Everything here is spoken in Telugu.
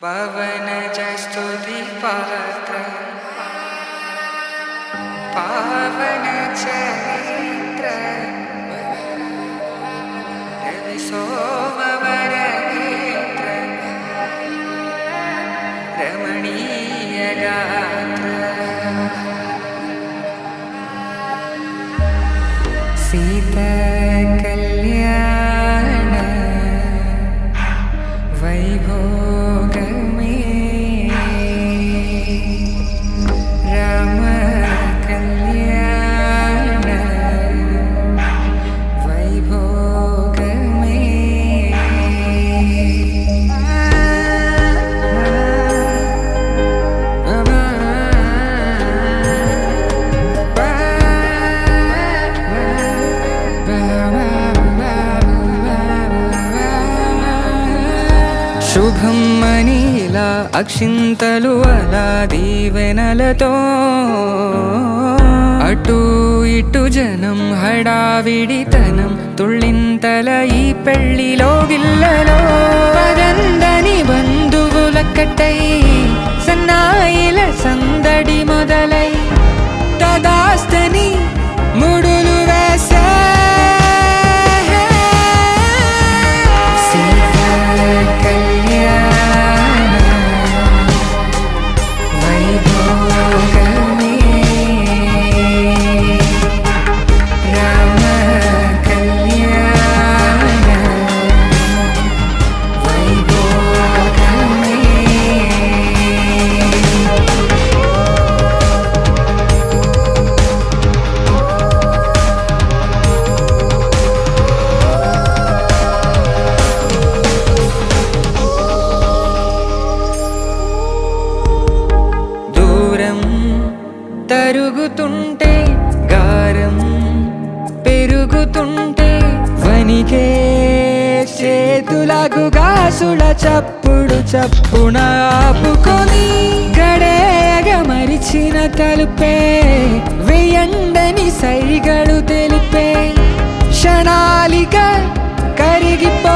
పవనజ స్తుతి పాత్ర పావన చరిత్ర రవి సోమవర నేత్ర రమణీయ గాత్ర సీతా కళ్యాణ వైభోగమే రామ కళ్యాణ వైభోగమే శుభం మనీలా అక్షింతలు అలా దీవెనలతో అటు ఇటు జనం హడావిడితనం తుళ్ళింతల ఈ పెళ్లిలో గిల్లలో పదందని బంధువులక్కటై సన్నాయిల సందడి మొదలై తదాస్తని ముడులు వేసే తరుగుతుంటే గారం పెరుగుతుంటే వనికే చేతులకు గాసుల చప్పుడు చప్పున ఆపుకొని గడేగ మరిచిన తలుపే వేయండని సైగడు తెలిపే క్షణాలిక కరిగిపో